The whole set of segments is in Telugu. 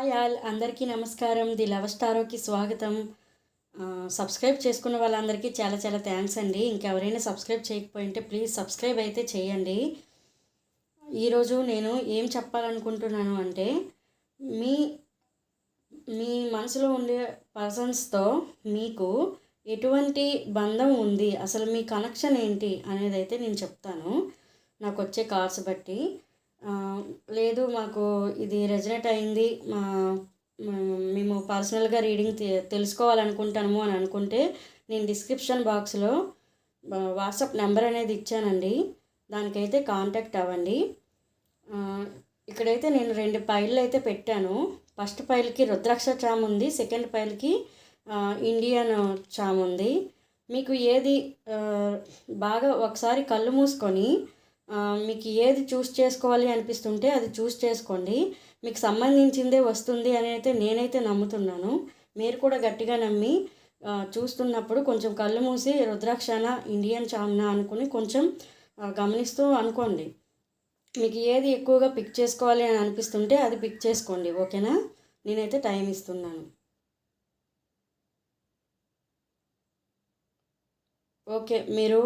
హాయ్ ఆల్ అందరికీ నమస్కారం. ది లవ్ స్టారోకి స్వాగతం. సబ్స్క్రైబ్ చేసుకున్న వాళ్ళందరికీ చాలా చాలా థ్యాంక్స్ అండి. ఇంకెవరైనా సబ్స్క్రైబ్ చేయకపోయింటే ప్లీజ్ సబ్స్క్రైబ్ అయితే చేయండి. ఈరోజు నేను ఏం చెప్పాలనుకుంటున్నాను అంటే మీ మీ మనసులో ఉండే పర్సన్స్తో మీకు ఎటువంటి బంధం ఉంది, అసలు మీ కనెక్షన్ ఏంటి అనేది అయితే నేను చెప్తాను నాకు వచ్చే కార్డ్స్ బట్టి. లేదు మాకు ఇది రెజనేట్ అయింది, మేము పర్సనల్గా రీడింగ్ తెలుసుకోవాలనుకుంటాము అని అనుకుంటే నేను డిస్క్రిప్షన్ బాక్స్లో వాట్సాప్ నెంబర్ అనేది ఇచ్చానండి, దానికైతే కాంటాక్ట్ అవ్వండి. ఇక్కడైతే నేను 2 పైళ్ళు అయితే పెట్టాను. ఫస్ట్ పైల్కి రుద్రాక్ష చామ్ ఉంది, సెకండ్ పైల్కి ఇండియన్ చామ్ ఉంది. మీకు ఏది బాగా ఒకసారి కళ్ళు మూసుకొని మీకు ఏది చూస్ చేసుకోవాలి అనిపిస్తుంటే అది చూస్ చేసుకోండి. మీకు సంబంధించిందే వస్తుంది అని అయితే నేనైతే నమ్ముతున్నాను. మీరు కూడా గట్టిగా నమ్మి చూస్తున్నప్పుడు కొంచెం కళ్ళు మూసి రుద్రాక్షనా ఇండియన్ చామ్నా అనుకుని కొంచెం గమనిస్తూ అనుకోండి. మీకు ఏది ఎక్కువగా పిక్ చేసుకోవాలి అని అనిపిస్తుంటే అది పిక్ చేసుకోండి, ఓకేనా? నేనైతే టైం ఇస్తున్నాను. ఓకే, మీరు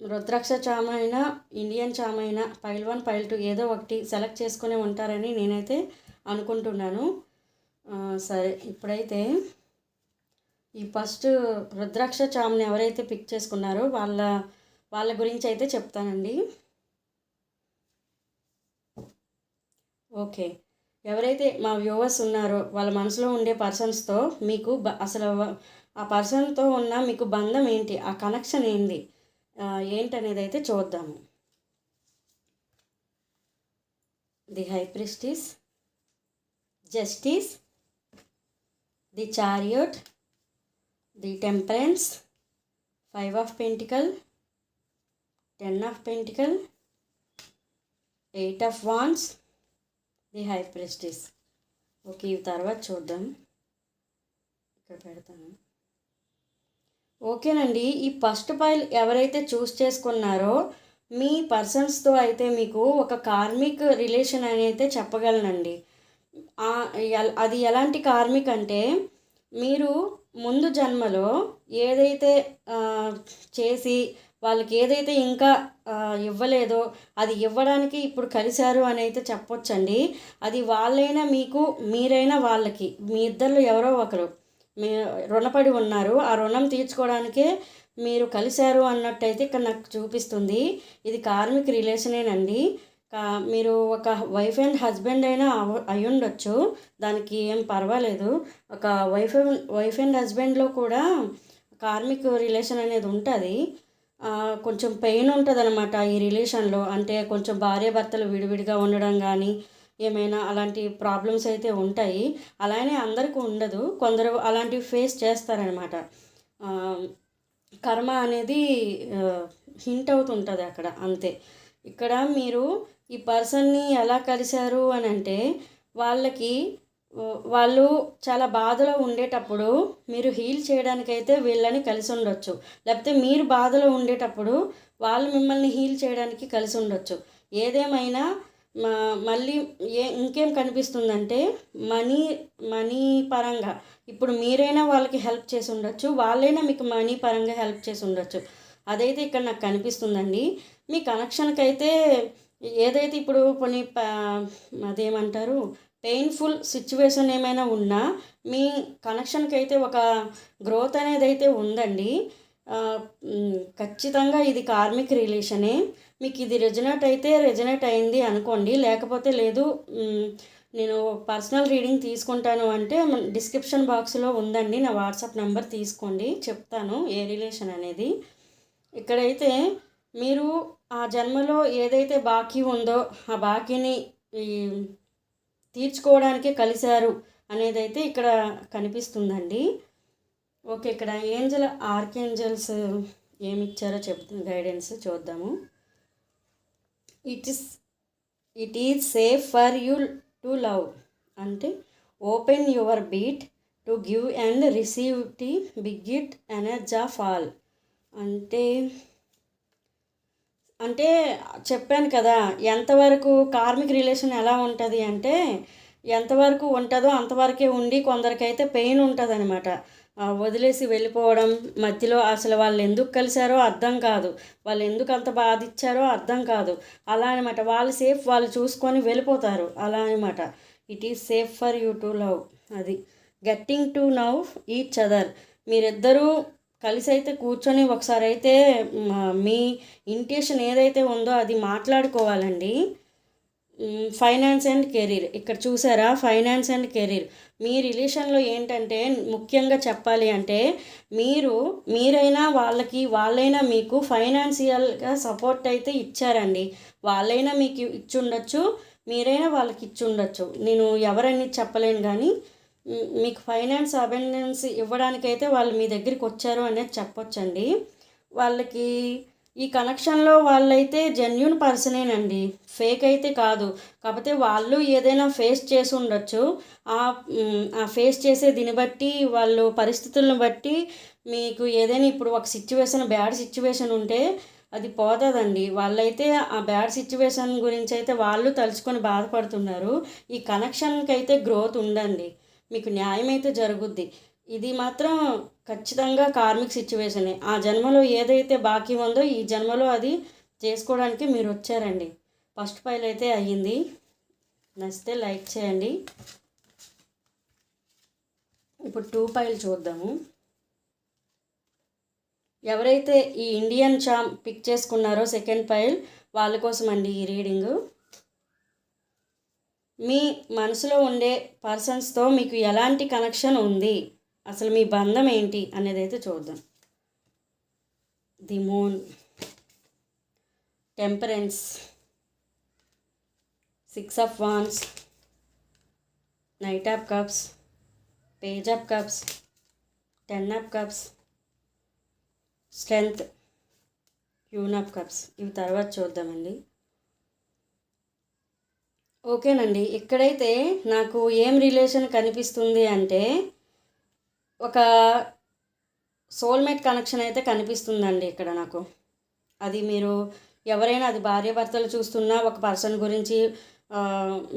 రుద్రాక్ష చామ్ అయినా ఇండియన్ చామ్ అయినా పైల్ 1 పైల్ 2 ఏదో ఒకటి సెలెక్ట్ చేసుకునే ఉంటారని నేనైతే అనుకుంటున్నాను. సరే, ఇప్పుడైతే ఈ ఫస్ట్ రుద్రాక్ష చామ్ని ఎవరైతే పిక్ చేసుకున్నారో వాళ్ళ గురించి అయితే చెప్తానండి. ఓకే, ఎవరైతే మా వ్యూవర్స్ ఉన్నారో వాళ్ళ మనసులో ఉండే పర్సన్స్తో మీకు అసలు ఆ పర్సన్తో ఉన్న మీకు బంధం ఏంటి, ఆ కనెక్షన్ ఏంటనేది అయితే చూద్దాము. The high ప్రిస్టిస్, justice, the chariot, the temperance, 5 of pentacle, 10 of pentacle, 8 of wands, the high ప్రిస్టిస్. Okay, ఇవి తర్వాత చూద్దాం. ఇక్కడ పెడతాను. ఓకేనండి, ఈ ఫస్ట్ పైల్ ఎవరైతే చూస్ చేసుకున్నారో మీ పర్సన్స్తో అయితే మీకు ఒక కార్మిక్ రిలేషన్ అని అయితే చెప్పగలనండి. అది ఎలాంటి కార్మిక్ అంటే మీరు ముందు జన్మలో ఏదైతే చేసి వాళ్ళకి ఏదైతే ఇంకా ఇవ్వలేదో అది ఇవ్వడానికి ఇప్పుడు కలిశారు అని అయితే చెప్పొచ్చండి. అది వాళ్ళైనా మీకు, మీరైనా వాళ్ళకి, మీ ఇద్దరిలో ఎవరో ఒకరు మీ రుణపడి ఉన్నారు. ఆ రుణం తీర్చుకోవడానికే మీరు కలిశారు అన్నట్టయితే ఇక్కడ నాకు చూపిస్తుంది. ఇది కార్మిక్ రిలేషనేనండి. మీరు ఒక వైఫ్ అండ్ హస్బెండ్ అయినా అయ్యుండొచ్చు, దానికి ఏం పర్వాలేదు. ఒక వైఫ్ అండ్ హస్బెండ్లో కూడా కార్మిక్ రిలేషన్ అనేది ఉంటుంది. కొంచెం పెయిన్ ఉంటుంది అనమాట ఈ రిలేషన్లో. అంటే కొంచెం భార్యాభర్తలు విడివిడిగా ఉండడం కానీ ఏమైనా అలాంటి ప్రాబ్లమ్స్ అయితే ఉంటాయి. అలానే అందరికీ ఉండదు, కొందరు అలాంటివి ఫేస్ చేస్తారనమాట. కర్మ అనేది హింట్ అవుతుంటుంది అక్కడ, అంతే. ఇక్కడ మీరు ఈ పర్సన్ని ఎలా కలిశారు అని అంటే వాళ్ళు చాలా బాధలో ఉండేటప్పుడు మీరు హీల్ చేయడానికైతే వీళ్ళని కలిసి ఉండొచ్చు, లేకపోతే మీరు బాధలో ఉండేటప్పుడు వాళ్ళు మిమ్మల్ని హీల్ చేయడానికి కలిసి ఉండొచ్చు. ఏదేమైనా మళ్ళీ ఇంకేం కనిపిస్తుందంటే మనీ పరంగా ఇప్పుడు మీరైనా వాళ్ళకి హెల్ప్ చేసి ఉండొచ్చు, వాళ్ళైనా మీకు మనీ పరంగా హెల్ప్ చేసి ఉండొచ్చు. అదైతే ఇక్కడ నాకు కనిపిస్తుందండి. మీ కనెక్షన్కి అయితే ఏదైతే ఇప్పుడు కొన్ని అదేమంటారు పెయిన్ఫుల్ సిచ్యువేషన్ ఏమైనా ఉన్నా మీ కనెక్షన్కి అయితే ఒక గ్రోత్ అనేది అయితే ఉందండి. ఖచ్చితంగా ఇది కార్మిక్ రిలేషనే. మీకు ఇది రెజనేట్ అయింది అనుకోండి, లేకపోతే లేదు నేను పర్సనల్ రీడింగ్ తీసుకుంటాను అంటే డిస్క్రిప్షన్ బాక్స్లో ఉందండి, నా వాట్సాప్ నెంబర్ తీసుకోండి, చెప్తాను ఏ రిలేషన్ అనేది. ఇక్కడైతే మీరు ఆ జన్మలో ఏదైతే బాకీ ఉందో ఆ బాకీని తీర్చుకోవడానికే కలిశారు అనేది అయితే ఇక్కడ కనిపిస్తుందండి. ఓకే, ఇక్కడ ఆర్కేంజల్స్ ఏమి ఇచ్చారో గైడెన్స్ చూద్దాము. It is safe for you to love అంటే open your beat to give and receive the big energy of all. అంటే చెప్పాను కదా ఎంతవరకు కార్మిక్ రిలేషన్ ఎలా ఉంటుంది అంటే ఎంతవరకు ఉంటుందో అంతవరకే ఉండి కొందరికైతే పెయిన్ ఉంటుందన్నమాట. వదిలేసి వెళ్ళిపోవడం, మధ్యలో అసలు వాళ్ళు ఎందుకు కలిసారో అర్థం కాదు, వాళ్ళు ఎందుకు అంత బాధ ఇచ్చారో అర్థం కాదు. అలా అనమాట, వాళ్ళు సేఫ్ వాళ్ళు చూసుకొని వెళ్ళిపోతారు. అలా అనమాట. It is safe for you to love. అది getting to know each other. మీరిద్దరూ కలిసి అయితే కూర్చొని ఒకసారి అయితే మీ ఇంటెన్షన్ ఏదైతే ఉందో అది మాట్లాడుకోవాలండి. ఫైనాన్స్ అండ్ కెరీర్, ఇక్కడ చూసారా, ఫైనాన్స్ అండ్ కెరీర్. మీ రిలేషన్లో ఏంటంటే ముఖ్యంగా చెప్పాలి అంటే మీరైనా వాళ్ళైనా మీకు ఫైనాన్షియల్గా సపోర్ట్ అయితే ఇచ్చారండి. వాళ్ళైనా మీకు ఇచ్చుండొచ్చు, మీరైనా వాళ్ళకి ఇచ్చుండొచ్చు. నేను ఎవరని చెప్పలేను, కానీ మీకు ఫైనాన్స్ అబెండెన్స్ ఇవ్వడానికైతే వాళ్ళు మీ దగ్గరికి వచ్చారు అనేది చెప్పొచ్చండి. వాళ్ళకి ఈ కనెక్షన్లో వాళ్ళైతే జెన్యూన్ పర్సనేనండి, ఫేక్ అయితే కాదు. కాకపోతే వాళ్ళు ఏదైనా ఫేస్ చేసి ఉండొచ్చు. ఆ ఫేస్ చేసే దీన్ని బట్టి వాళ్ళు పరిస్థితులను బట్టి మీకు ఏదైనా ఇప్పుడు ఒక బ్యాడ్ సిచ్యువేషన్ ఉంటే అది పోతుందండి. వాళ్ళైతే ఆ బ్యాడ్ సిచ్యువేషన్ గురించి అయితే వాళ్ళు తలుచుకొని బాధపడుతున్నారు. ఈ కనెక్షన్కి అయితే గ్రోత్ ఉండండి, మీకు న్యాయం అయితే జరుగుద్ది. ఇది మాత్రం ఖచ్చితంగా కార్మిక్ సిచ్యువేషనే. ఆ జన్మలో ఏదైతే బాకీ ఉందో ఈ జన్మలో అది చేసుకోవడానికి మీరు వచ్చారండి. ఫస్ట్ ఫైల్ అయితే అయ్యింది. నచ్చితే లైక్ చేయండి. ఇప్పుడు 2 ఫైల్ చూద్దాము. ఎవరైతే ఈ ఇండియన్ చామ్ పిక్ చేసుకున్నారో సెకండ్ ఫైల్ వాళ్ళ కోసం అండి ఈ రీడింగు. మీ మనసులో ఉండే పర్సన్స్తో మీకు ఎలాంటి కనెక్షన్ ఉంది, అసలు మీ బంధం ఏంటి అనేది అయితే చూద్దాం. The moon, temperance, 6 of wands, knight of cups, page of cups, 10 of cups, strength, queen of cups. ఇవి తర్వాత చూద్దామండి. ఓకేనండి, ఇక్కడైతే నాకు ఏం రిలేషన్ కనిపిస్తుంది అంటే ఒక సోల్మేట్ కనెక్షన్ అయితే కనిపిస్తుందండి ఇక్కడ నాకు. అది మీరు ఎవరైనా, అది భార్యాభర్తలు చూస్తున్నా, ఒక పర్సన్ గురించి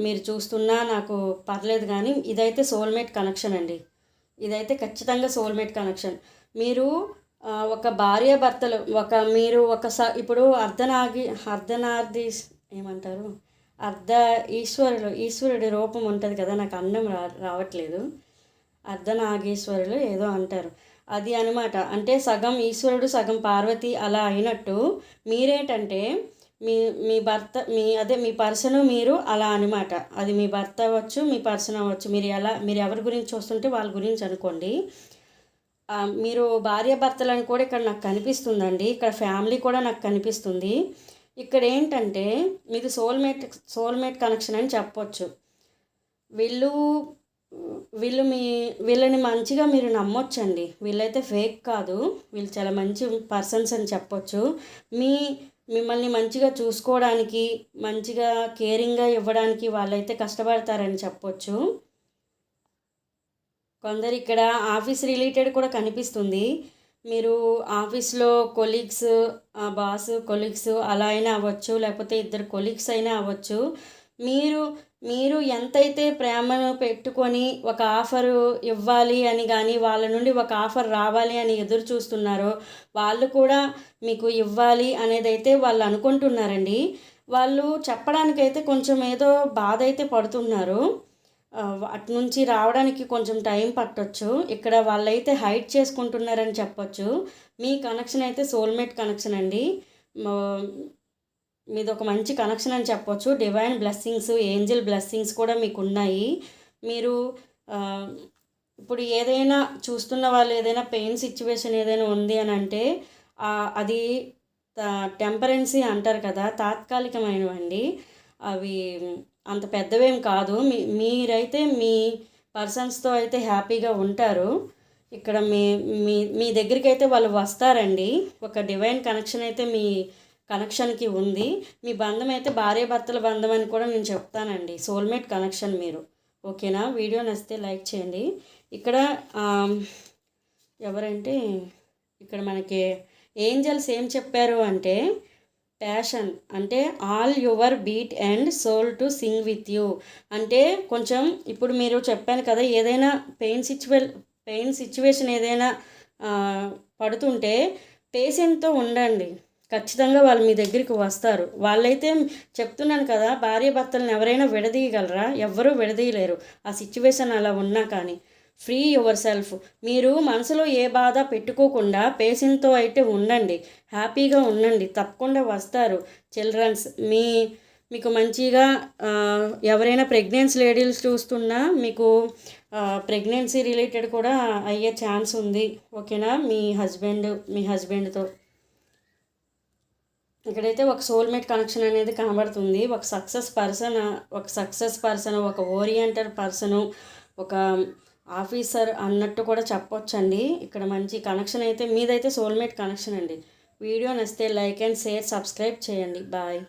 మీరు చూస్తున్నా నాకు పర్లేదు, కానీ ఇదైతే సోల్మేట్ కనెక్షన్ అండి. ఇదైతే ఖచ్చితంగా సోల్మేట్ కనెక్షన్. మీరు ఒక భార్యాభర్తలు ఇప్పుడు అర్ధనార్ది ఏమంటారు, ఈశ్వరుడి రూపం ఉంటుంది కదా, నాకు అన్నం రావట్లేదు, అర్ధనాగేశ్వరులు ఏదో అంటారు, అది అనమాట. అంటే సగం ఈశ్వరుడు సగం పార్వతి అలా అయినట్టు మీరేంటంటే మీ భర్త మీ పర్సన్ మీరు అలా అనమాట. అది మీ భర్త అవ్వచ్చు, మీ పర్సన్ అవ్వచ్చు, మీరు ఎవరి గురించి చూస్తుంటే వాళ్ళ గురించి అనుకోండి. మీరు భార్యాభర్తలని కూడా ఇక్కడ నాకు కనిపిస్తుందండి. ఇక్కడ ఫ్యామిలీ కూడా నాకు కనిపిస్తుంది. ఇక్కడ ఏంటంటే మీది సోల్మేట్ కనెక్షన్ అని చెప్పొచ్చు. వీళ్ళని మంచిగా మీరు నమ్మొచ్చండి. వీళ్ళైతే ఫేక్ కాదు, వీళ్ళు చాలా మంచి పర్సన్స్ అని చెప్పొచ్చు. మిమ్మల్ని మంచిగా చూసుకోవడానికి, మంచిగా కేరింగ్గా ఇవ్వడానికి వాళ్ళైతే కష్టపడతారని చెప్పొచ్చు. కొందరు ఇక్కడ ఆఫీస్ రిలేటెడ్ కూడా కనిపిస్తుంది. మీరు ఆఫీస్లో కొలీగ్స్, బాస్ కొలీగ్స్ అలా అయినా అవ్వచ్చు, లేకపోతే ఇద్దరు కొలీగ్స్ అయినా అవ్వచ్చు. మీరు ఎంతైతే ప్రేమను పెట్టుకొని ఒక ఆఫరు ఇవ్వాలి అని కానీ, వాళ్ళ నుండి ఒక ఆఫర్ రావాలి అని ఎదురు చూస్తున్నారో వాళ్ళు కూడా మీకు ఇవ్వాలి అనేది అయితే వాళ్ళు అనుకుంటున్నారండి. వాళ్ళు చెప్పడానికైతే కొంచెం ఏదో బాధ అయితే పడుతున్నారు. అటు నుంచి రావడానికి కొంచెం టైం పట్టొచ్చు. ఇక్కడ వాళ్ళైతే హైడ్ చేసుకుంటున్నారని చెప్పొచ్చు. మీ కనెక్షన్ అయితే సోల్మేట్ కనెక్షన్ అండి. మీది ఒక మంచి కనెక్షన్ అని చెప్పొచ్చు. డివైన్ బ్లెస్సింగ్స్, ఏంజల్ బ్లెస్సింగ్స్ కూడా మీకు ఉన్నాయి. మీరు ఇప్పుడు ఏదైనా చూస్తున్న వాళ్ళు ఏదైనా పెయిన్ సిచ్యువేషన్ ఏదైనా ఉంది అని అంటే అది టెంపరెన్సీ అంటారు కదా, తాత్కాలికమైనవండి. అవి అంత పెద్దవేం కాదు. మీరైతే మీ పర్సన్స్తో అయితే హ్యాపీగా ఉంటారు. ఇక్కడ మీ దగ్గరికి అయితే వాళ్ళు వస్తారండి. ఒక డివైన్ కనెక్షన్ అయితే మీ కనెక్షన్కి ఉంది. మీ బంధం అయితే భార్యాభర్తల బంధం అని కూడా నేను చెప్తానండి. సోల్మేట్ కనెక్షన్ మీరు. ఓకేనా? వీడియో నచ్చితే లైక్ చేయండి. ఇక్కడ ఎవరంటే ఇక్కడ మనకి ఏంజల్స్ ఏం చెప్పారు అంటే ప్యాషన్ అంటే all your beat and soul to sing with you. అంటే కొంచెం ఇప్పుడు మీరు చెప్పాను కదా, ఏదైనా పెయిన్ సిచ్యువేషన్ ఏదైనా ఆ, పడుతుంటే పేషెంట్తో ఉండండి. ఖచ్చితంగా వాళ్ళు మీ దగ్గరికి వస్తారు. వాళ్ళైతే చెప్తున్నాను కదా, భార్య భర్తలను ఎవరైనా విడదీయగలరా? ఎవ్వరూ విడదీయలేరు ఆ సిచ్యువేషన్ అలా ఉన్నా కానీ. Free your self. మీరు మనసులో ఏ బాధ పెట్టుకోకుండా పేషెంట్తో అయితే ఉండండి, హ్యాపీగా ఉండండి. తప్పకుండా వస్తారు చిల్డ్రన్స్. మీకు మంచిగా ఎవరైనా ప్రెగ్నెన్సీ లేడీస్ చూస్తున్నా మీకు ప్రెగ్నెన్సీ రిలేటెడ్ కూడా అయ్యే ఛాన్స్ ఉంది. ఓకేనా? మీ హస్బెండ్తో ఇక్కడైతే ఒక సోల్మేట్ కనెక్షన్ అనేది కనబడుతుంది. ఒక సక్సెస్ పర్సన్, ఒక ఓరియంటెడ్ పర్సను, ఒక ఆఫీసర్ అన్నట్టు కూడా చెప్పొచ్చండి. ఇక్కడ మంచి కనెక్షన్ అయితే మీదైతే సోల్మేట్ కనెక్షన్ అండి. వీడియో నచ్చితే లైక్ అండ్ షేర్, సబ్స్క్రైబ్ చేయండి. బాయ్.